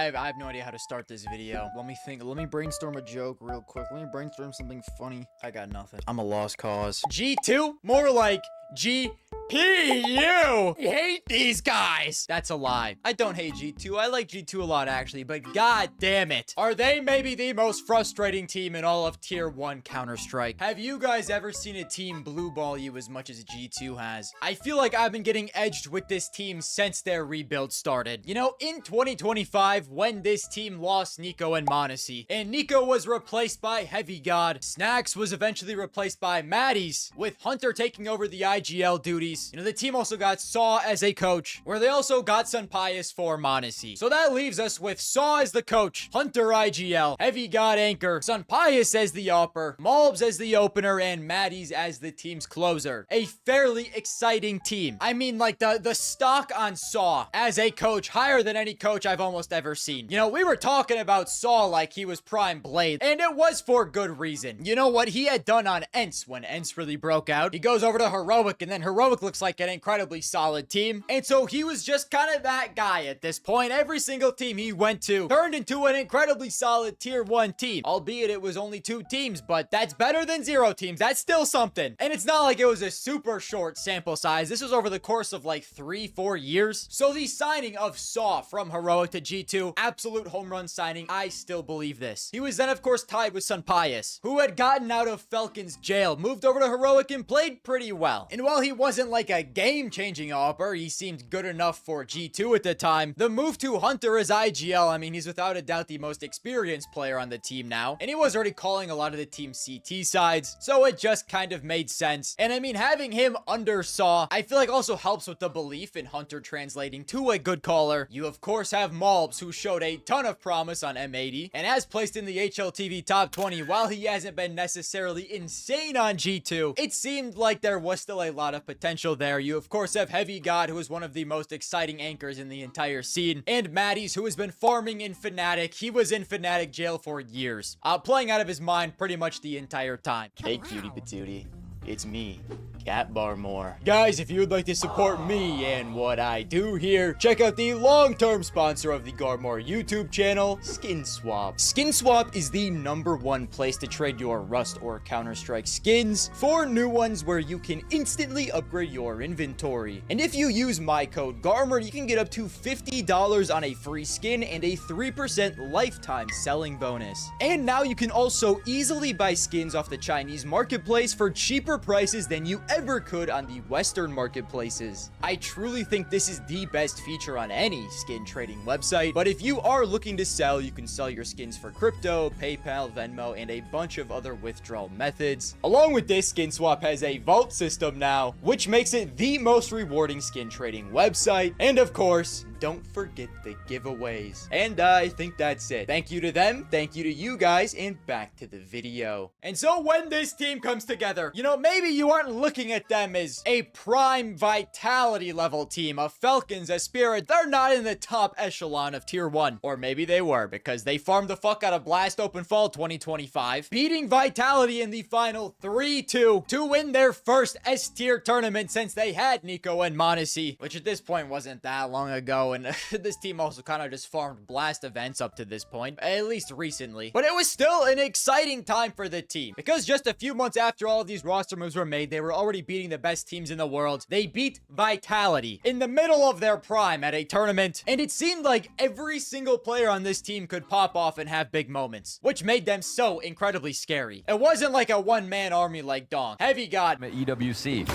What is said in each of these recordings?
I have no idea how to start this video. Let me think. Let me brainstorm a joke real quick. Let me brainstorm something funny. I got nothing. I'm a lost cause. G2? More like GPU. I hate these guys. That's a lie. I don't hate G2. I like G2 a lot, actually, but god damn it. Are they maybe the most frustrating team in all of Tier 1 Counter-Strike? Have you guys ever seen a team blue ball you as much as G2 has? I feel like I've been getting edged with this team since their rebuild started. You know, in 2025, when this team lost Nico and Monacy, and Nico was replaced by Heavy God, Snacks was eventually replaced by Maddies, with Hunter taking over the IGL duties. You know, the team also got Saw as a coach, where they also got Sunpius for Monacy. So that leaves us with Saw as the coach, Hunter IGL, Heavy God anchor, Sunpius as the upper, Malbs as the opener, and Maddies as the team's closer. A fairly exciting team. I mean, like, the stock on Saw as a coach, higher than any coach I've almost ever seen. You know, we were talking about Saw like he was Prime Blade, and it was for good reason. You know what he had done on ENCE when ENCE really broke out? He goes over to Heroic, and then Heroic looks like an incredibly solid team. And so he was just kind of that guy at this point. Every single team he went to turned into an incredibly solid Tier 1 team. Albeit it was only 2 teams, but that's better than 0 teams. That's still something. And it's not like it was a super short sample size. This was over the course of like 3-4 years. So the signing of Saw from Heroic to G2, absolute home run signing. I still believe this. He was then of course tied with Sunpius, who had gotten out of Falcon's jail, moved over to Heroic and played pretty well. And while he wasn't like a game-changing AWPer, he seemed good enough for G2 at the time. The move to Hunter as IGL, I mean, he's without a doubt the most experienced player on the team now, and he was already calling a lot of the team's CT sides, so it just kind of made sense. And I mean, having him under Saw, I feel like also helps with the belief in Hunter translating to a good caller. You of course have Malbs, who showed a ton of promise on M80, and has placed in the HLTV top 20. While he hasn't been necessarily insane on G2, it seemed like there was still a lot of potential there. You of course have Heavy God, who is one of the most exciting anchors in the entire scene, and Maddies, who has been farming in Fnatic. He was in Fnatic jail for years, playing out of his mind pretty much the entire time. Hey cutie patootie, it's me, Garmour. Guys, if you would like to support me and what I do here, check out the long-term sponsor of the Garmour YouTube channel, SkinSwap. SkinSwap is the #1 place to trade your Rust or Counter-Strike skins for new ones where you can instantly upgrade your inventory. And if you use my code Garmour, you can get up to $50 on a free skin and a 3% lifetime selling bonus. And now you can also easily buy skins off the Chinese marketplace for cheaper prices than you ever could on the Western marketplaces. I truly think this is the best feature on any skin trading website, but if you are looking to sell, you can sell your skins for crypto, PayPal, Venmo, and a bunch of other withdrawal methods. Along with this, SkinSwap has a vault system now, which makes it the most rewarding skin trading website. And of course, don't forget the giveaways. And I think that's it. Thank you to them, thank you to you guys, and back to the video. And so when this team comes together, you know, maybe you aren't looking at them as a prime vitality level team. A Falcons, a Spirit, they're not in the top echelon of Tier 1. Or maybe they were, because they farmed the fuck out of Blast Open Fall 2025, beating Vitality in the final 3-2 to win their first S tier tournament since they had Nico and Monacy, which at this point wasn't that long ago. And this team also kind of just farmed Blast events up to this point, at least recently. But it was still an exciting time for the team, because just a few months after all of these roster moves were made, they were already beating the best teams in the world. They beat Vitality in the middle of their prime at a tournament, and it seemed like every single player on this team could pop off and have big moments, which made them so incredibly scary. It wasn't like a one-man army like Donk. Heavy God at EWC.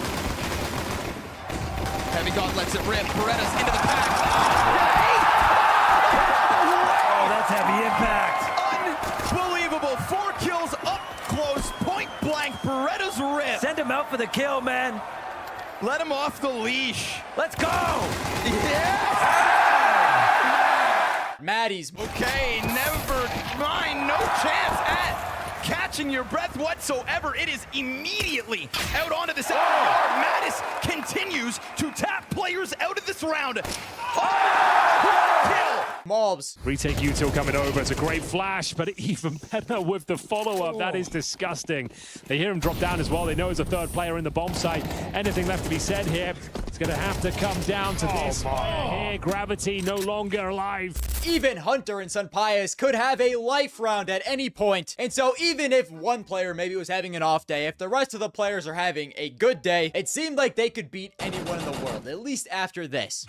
Heavy God lets it rip. Beretta's into the pack. Oh, that's heavy impact. Unbelievable. 4 kills up close, point blank. Beretta's rip. Send him out for the kill, man. Let him off the leash. Let's go. Yes! Maddies. Okay, never mind. No chance at catching your breath whatsoever. It is immediately out onto the second yard. Mattis continues to tap players out of this round. Kill. Malbs. Retake util coming over. It's a great flash, but even better with the follow-up. That is disgusting. They hear him drop down as well. They know there's a third player in the bomb site. Anything left to be said here, it's going to have to come down to this player here. Gravity no longer alive. even Hunter and Sunpius could have a life round at any point. And so even if one player maybe was having an off day, if the rest of the players are having a good day, it seemed like they could beat anyone in the world, at least after this.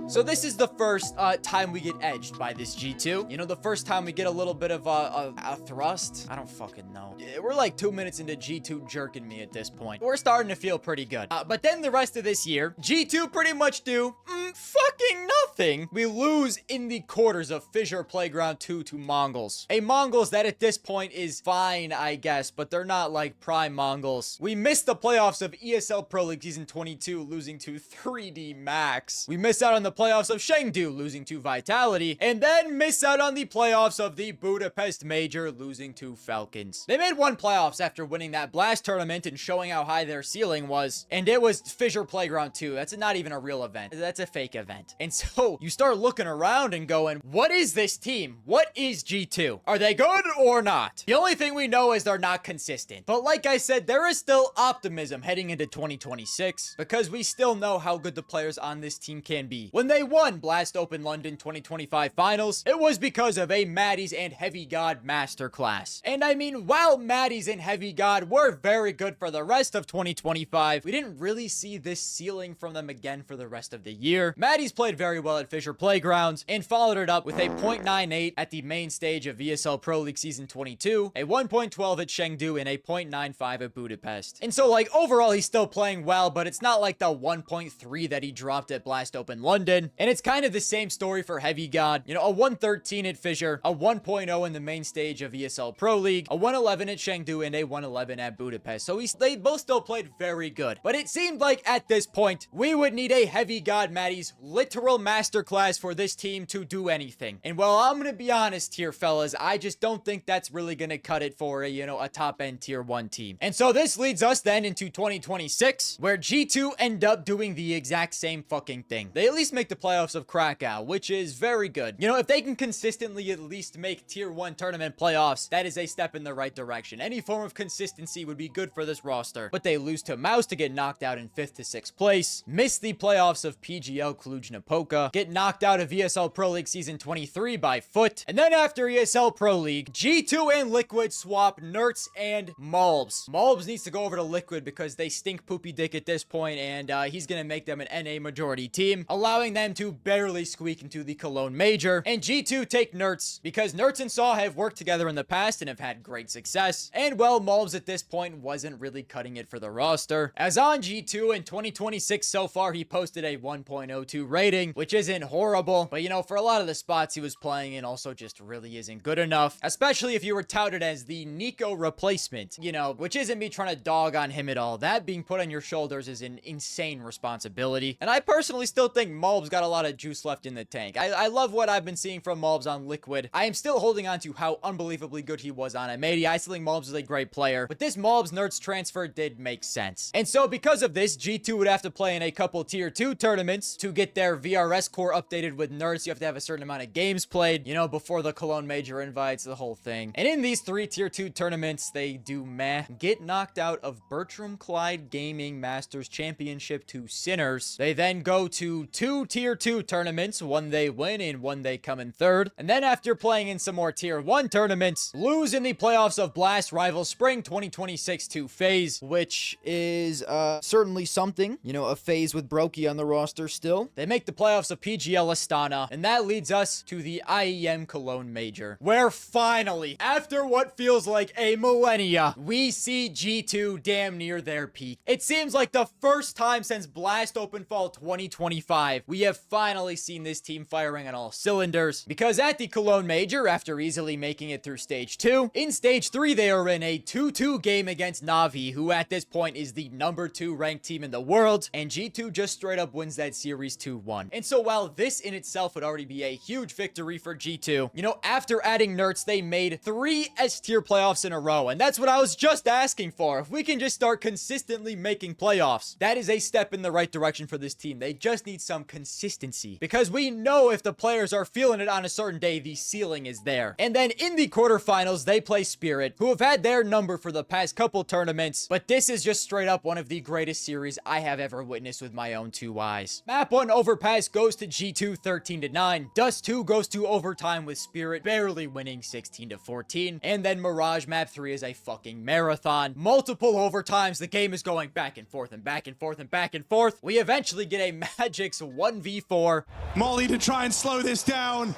So this is the first time we get edged by this G2. You know, the first time we get a little bit of a thrust. I don't fucking know. We're like 2 minutes into G2 jerking me at this point. We're starting to feel pretty good. But then the rest of this year, G2 pretty much do fucking nothing. We lose in the quarters of Fissure Playground 2 to Mongols. A Mongols that at this point is fine, I guess, but they're not like prime Mongols. We missed the playoffs of ESL Pro League Season 22, losing to 3D Max. We missed out on the playoffs of Chengdu, losing to Vitality, and then miss out on the playoffs of the Budapest Major, losing to Falcons. They made one playoffs after winning that Blast tournament and showing how high their ceiling was, and it was Fissure Playground 2. That's not even a real event. That's a fake event. And so you start looking around and going, what is this team? What is G2? Are they good or not? The only thing we know is they're not consistent. But like I said, there is still optimism heading into 2026 because we still know how good the players on this team can be. When they won Blast Open London 2025 finals, it was because of a Maddies and Heavy God masterclass. And I mean, while Maddies and Heavy God were very good for the rest of 2025, we didn't really see this ceiling from them again for the rest of the year. Maddies played very well at Fissure Playgrounds and followed it up with a 0.98 at the main stage of ESL Pro League Season 22, a 1.12 at Chengdu, and a 0.95 at Budapest. And so like overall he's still playing well, but it's not like the 1.3 that he dropped at Blast Open London. And it's kind of the same story for Heavy God. You know, a 113 at Fissure, a 1.0 in the main stage of ESL Pro League, a 111 at Chengdu, and a 111 at Budapest. So they both still played very good. But it seemed like at this point, we would need a Heavy God Maddies literal masterclass for this team to do anything. And well, I'm gonna be honest here, fellas, I just don't think that's really gonna cut it for a, you know, a top-end tier 1 team. And so this leads us then into 2026, where G2 end up doing the exact same fucking thing. They at least make the playoffs of Krakow, which is very good. You know, if they can consistently at least make tier 1 tournament playoffs, that is a step in the right direction. Any form of consistency would be good for this roster. But they lose to Mouse to get knocked out in 5th to 6th place, miss the playoffs of PGL Cluj-Napoca, get knocked out of ESL Pro League Season 23 by Foot, and then after ESL Pro League, G2 and Liquid swap Nerds and Malbs. Malbs needs to go over to Liquid because they stink poopy dick at this point, and he's gonna make them an NA majority team, allowing them to barely squeak into the Cologne Major. And G2 take Nerds because Nerds and Saw have worked together in the past and have had great success. And well, Malbs at this point wasn't really cutting it for the roster. As on G2 in 2026 so far, he posted a 1.02 rating, which isn't horrible, but you know, for a lot of the spots he was playing in also just really isn't good enough, especially if you were touted as the Nico replacement, you know, which isn't me trying to dog on him at all. That being put on your shoulders is an insane responsibility. And I personally still think Malbs got a lot of juice left in the tank. I love what I've been seeing from Malbs on Liquid. I am still holding on to how unbelievably good he was on Amadi. I still think Malbs is a great player, but this Malbs Nerds transfer did make sense. And so because of this, G2 would have to play in a couple tier 2 tournaments to get their VRS core updated with Nerds. You have to have a certain amount of games played, you know, before the Cologne Major invites, the whole thing. And in these 3 tier 2 tournaments, they do meh. Get knocked out of Bertram Clyde Gaming Masters Championship to Sinners. They then go to 2 tier 2 tournaments, one they win and one they come in 3rd. And then after playing in some more tier 1 tournaments, lose in the playoffs of Blast Rival Spring 2026 to FaZe, which is certainly something. You know, a FaZe with Brokey on the roster still. They make the playoffs of PGL Astana, and that leads us to the IEM Cologne Major, where finally, after what feels like a millennia, we see G2 damn near their peak. It seems like the first time since Blast Open Fall 2025, we have finally seen this team firing on all cylinders, because at the Cologne Major, after easily making it through Stage 2, in Stage 3 they are in a 2-2 game against Na'Vi, who at this point is the number 2 ranked team in the world, and G2 just straight up wins that series 2-1. And so while this in itself would already be a huge victory for G2, you know, after adding Nerds, they made 3 S-tier playoffs in a row, and that's what I was just asking for. If we can just start consistently making playoffs, that is a step in the right direction for this team. They just need some consistency, because we know if the players are feeling it on a certain day, the ceiling is there. And then in the quarterfinals, they play Spirit, who have had their number for the past couple tournaments, but this is just straight up one of the greatest series I have ever witnessed with my own 2 eyes. Map 1 Overpass goes to G2 13-9. Dust 2 goes to overtime with Spirit barely winning 16-14. And then Mirage Map 3 is a fucking marathon. Multiple overtimes. The game is going back and forth and back and forth and back and forth. We eventually get a Magic's 1v4. Molly to try and slow this down.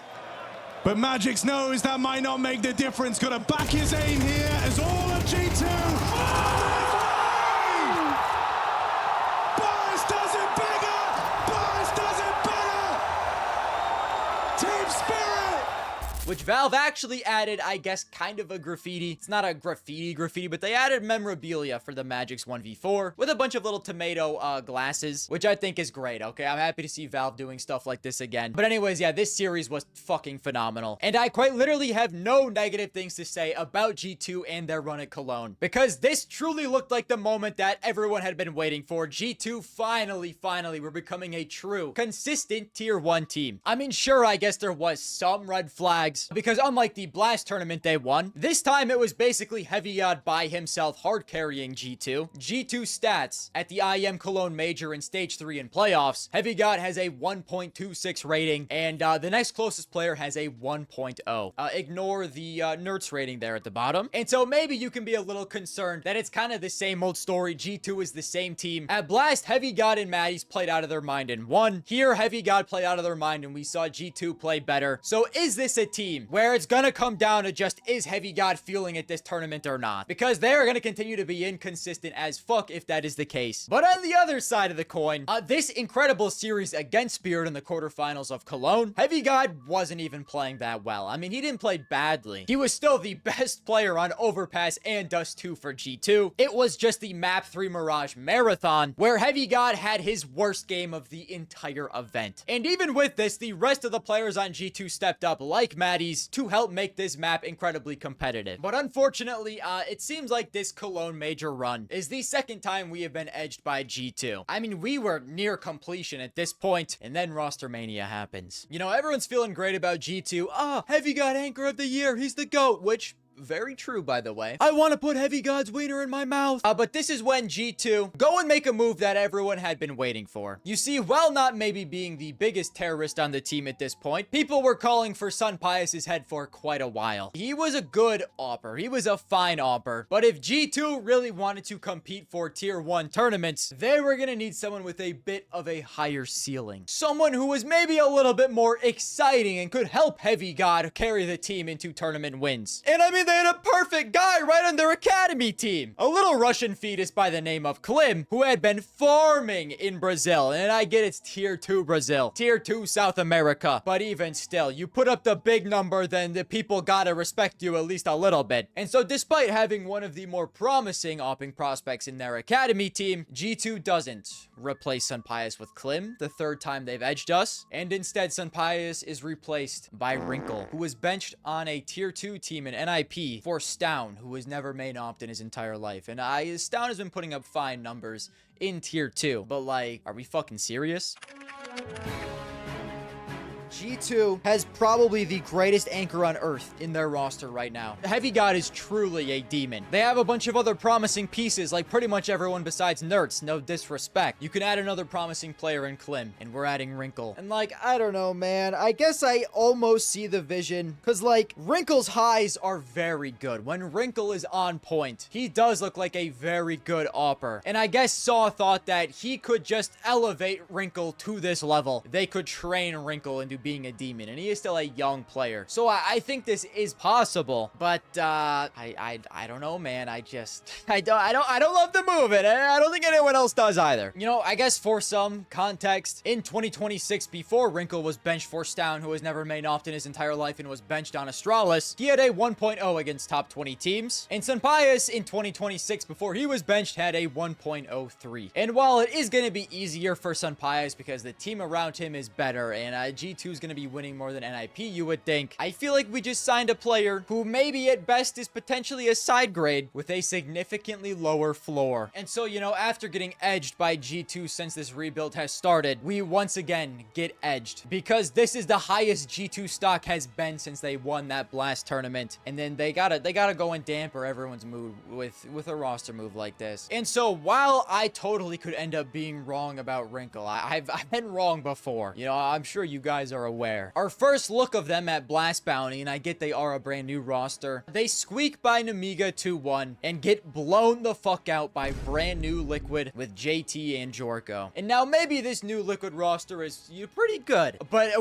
But Magix knows that might not make the difference. Got to back his aim here as all of G2. Bias does it bigger! Bias does it better! Team Spirit! Which Valve actually added, I guess, kind of a graffiti. It's not a graffiti, but they added memorabilia for the Magic's 1v4 with a bunch of little tomato glasses, which I think is great, okay? I'm happy to see Valve doing stuff like this again. But anyways, yeah, this series was fucking phenomenal. And I quite literally have no negative things to say about G2 and their run at Cologne, because this truly looked like the moment that everyone had been waiting for. G2 finally were becoming a true, consistent tier 1 team. I mean, sure, I guess there was some red flags, because unlike the Blast tournament they won, this time it was basically Heavy God by himself hard carrying G2. G2 stats at the IEM Cologne Major in Stage 3 in playoffs, Heavy God has a 1.26 rating, and the next closest player has a 1.0. Ignore the Nerds rating there at the bottom. And so maybe you can be a little concerned that it's kind of the same old story. G2 is the same team. At Blast, Heavy God and Maddie's played out of their mind and won. Here, Heavy God played out of their mind and we saw G2 play better. So is this a team where it's gonna come down to just, is Heavy God feeling at this tournament or not? Because they're gonna continue to be inconsistent as fuck if that is the case. But on the other side of the coin, this incredible series against Spirit in the quarterfinals of Cologne, Heavy God wasn't even playing that well. I mean, he didn't play badly. He was still the best player on Overpass and Dust 2 for G2. It was just the Map 3 Mirage Marathon where Heavy God had his worst game of the entire event. And even with this, the rest of the players on G2 stepped up like Maddie's to help make this map incredibly competitive. But unfortunately, it seems like this Cologne Major run is the second time we have been edged by G2. I mean, we were near completion at this point, and then Roster Mania happens. You know, everyone's feeling great about G2. Heavy God Anchor of the Year, he's the GOAT, which... very true, by the way. I want to put Heavy God's wiener in my mouth. But this is when G2 go and make a move that everyone had been waiting for. You see, while not maybe being the biggest terrorist on the team at this point, people were calling for Sun Pius's head for quite a while. He was a good AWPer. He was a fine AWPer. But if G2 really wanted to compete for tier 1 tournaments, they were gonna need someone with a bit of a higher ceiling. Someone who was maybe a little bit more exciting and could help Heavy God carry the team into tournament wins. And I mean, they had a perfect guy right on their academy team. A little Russian fetus by the name of Klim, who had been farming in Brazil. And I get it's tier 2 Brazil, tier 2 South America. But even still, you put up the big number, then the people gotta respect you at least a little bit. And so despite having one of the more promising opping prospects in their academy team, G2 doesn't replace Sun Pius with Klim, the third time they've edged us. And instead, Sun Pius is replaced by Wrinkle, who was benched on a tier 2 team in NIP for Stown, who has never main opt in his entire life. And Stown has been putting up fine numbers in tier 2. But like, are we fucking serious? G2 has probably the greatest anchor on earth in their roster right now. Heavy God is truly a demon. They have a bunch of other promising pieces, like pretty much everyone besides Nerds, no disrespect. You can add another promising player in Klim, and we're adding Wrinkle. And like, I don't know, man. I guess I almost see the vision, because like, Wrinkle's highs are very good. When Wrinkle is on point, he does look like a very good AWPer. And I guess Saw thought that he could just elevate Wrinkle to this level. They could train Wrinkle into being a demon, and he is still a young player. So I think this is possible, but I don't know, man. I don't love the move, and I don't think anyone else does either. You know, I guess for some context, in 2026, before Wrinkle was benched for Stown, who has never main opt in his entire life and was benched on Astralis, he had a 1.0 against top 20 teams. And Sun Pius in 2026, before he was benched, had a 1.03. And while it is going to be easier for Sun Pius because the team around him is better, and G2 G2 is going to be winning more than NIP, you would think. I feel like we just signed a player who maybe at best is potentially a side grade with a significantly lower floor. And so, you know, after getting edged by G2 since this rebuild has started, we once again get edged because this is the highest G2 stock has been since they won that Blast tournament. And then they gotta go and damper everyone's mood with a roster move like this. And so while I totally could end up being wrong about Wrinkle, I've been wrong before. You know, I'm sure you guys are aware. Our first look of them at Blast Bounty, and I get they are a brand new roster, they squeak by Namiga 2-1 and get blown the fuck out by brand new Liquid with JT and Jorko. And now maybe this new Liquid roster is pretty good, but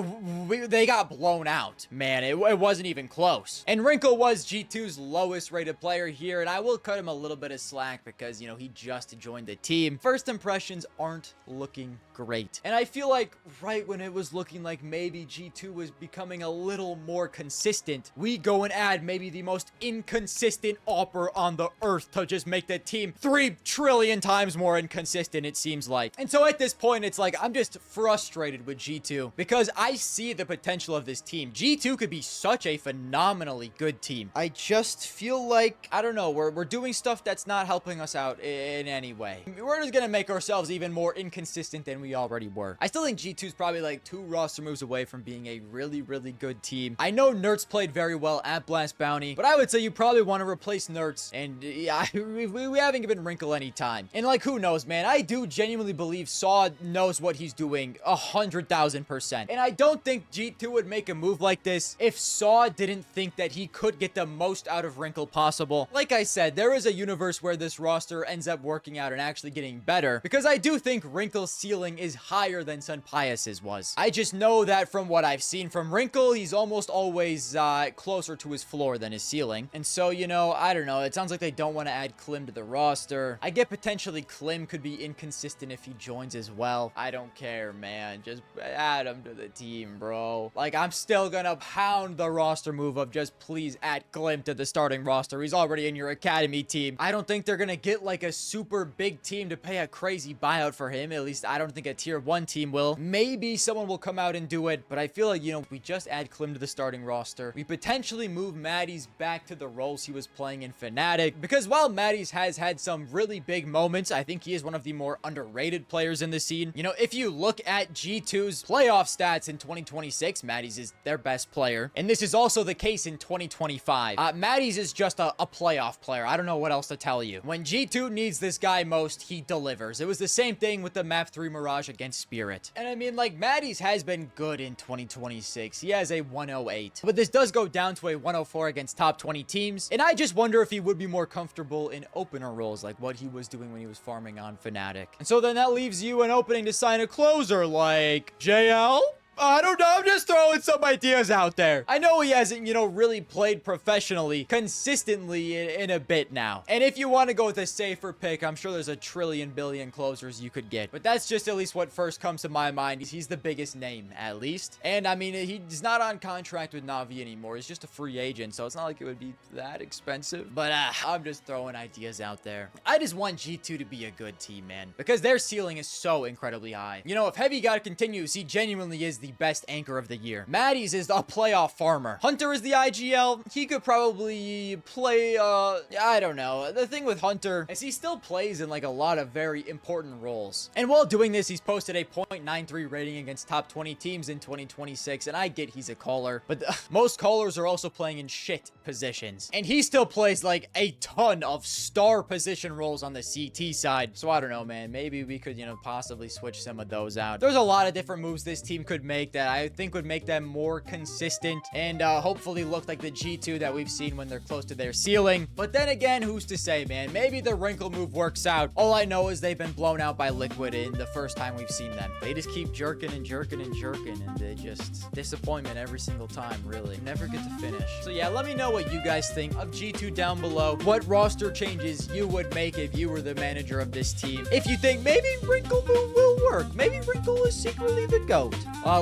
they got blown out. Man, it wasn't even close. And Wrinkle was G2's lowest rated player here, and I will cut him a little bit of slack because, you know, he just joined the team. First impressions aren't looking great. And I feel like right when it was looking like maybe G2 was becoming a little more consistent, we go and add maybe the most inconsistent AWPer on the earth to just make the team 3 trillion times more inconsistent, it seems like. And so at this point, it's like I'm just frustrated with G2 because I see the potential of this team. G2 could be such a phenomenally good team. I just feel like, I don't know, we're doing stuff that's not helping us out in any way. We're just gonna make ourselves even more inconsistent than we already were. I still think G2 is probably like 2 roster moves away from being a really, really good team. I know Nerds played very well at Blast Bounty, but I would say you probably want to replace Nerds, and yeah, we haven't given Wrinkle any time. And like, who knows, man? I do genuinely believe Saw knows what he's doing 100,000%. And I don't think G2 would make a move like this if Saw didn't think that he could get the most out of Wrinkle possible. Like I said, there is a universe where this roster ends up working out and actually getting better, because I do think Wrinkle's ceiling is higher than Sun Pius's was. I just know that from what I've seen from Wrinkle, he's almost always closer to his floor than his ceiling. And so, you know, I don't know. It sounds like they don't want to add Klim to the roster. I get potentially Klim could be inconsistent if he joins as well. I don't care, man. Just add him to the team, bro. Like, I'm still gonna pound the roster move of just please add Klim to the starting roster. He's already in your academy team. I don't think they're gonna get like a super big team to pay a crazy buyout for him. At least I don't think a tier 1 team will. Maybe someone will come out and do it, but I feel like, you know, we just add Klim to the starting roster. We potentially move Matties back to the roles he was playing in Fnatic, because while Matties has had some really big moments, I think he is one of the more underrated players in the scene. You know, if you look at G2's playoff stats in 2026, Matties is their best player, and this is also the case in 2025. Matties is just a playoff player. I don't know what else to tell you. When G2 needs this guy most, he delivers. It was the same thing with the map 3 Mirage against Spirit. And I mean, like, Matties has been good in 2026. He has a 108, but this does go down to a 104 against top 20 teams, and I just wonder if he would be more comfortable in opener roles like what he was doing when he was farming on Fnatic. And so then that leaves you an opening to sign a closer like JL. I don't know. I'm just throwing some ideas out there. I know he hasn't, you know, really played professionally consistently in a bit now. And if you want to go with a safer pick, I'm sure there's a trillion billion closers you could get. But that's just at least what first comes to my mind. He's the biggest name, at least. And I mean, he's not on contract with Na'Vi anymore. He's just a free agent, so it's not like it would be that expensive. But I'm just throwing ideas out there. I just want G2 to be a good team, man, because their ceiling is so incredibly high. You know, if Heavy God continues, he genuinely is the best anchor of the year. Matties is a playoff farmer. Hunter is the IGL. He could probably play, I don't know. The thing with Hunter is he still plays in like a lot of very important roles. And while doing this, he's posted a 0.93 rating against top 20 teams in 2026. And I get he's a caller, but most callers are also playing in shit positions. And he still plays like a ton of star position roles on the CT side. So I don't know, man. Maybe we could, you know, possibly switch some of those out. There's a lot of different moves this team could make that I think would make them more consistent and hopefully look like the G2 that we've seen when they're close to their ceiling. But then again, who's to say, man? Maybe the Wrinkle move works out. All I know is they've been blown out by Liquid in the first time we've seen them. They just keep jerking and jerking and jerking, and they just disappointment every single time, really. Never get to finish. So yeah, let me know what you guys think of G2 down below. What roster changes you would make if you were the manager of this team. If you think maybe Wrinkle move will work. Maybe Wrinkle is secretly the GOAT.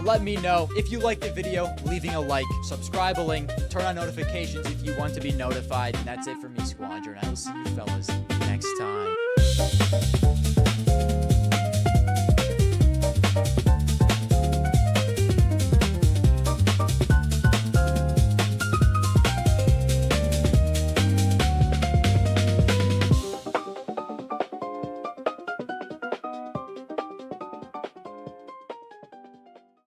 Let me know. If you liked the video, leaving a like, subscribing, turn on notifications if you want to be notified. And that's it for me, Squadron. I will see you fellas next time.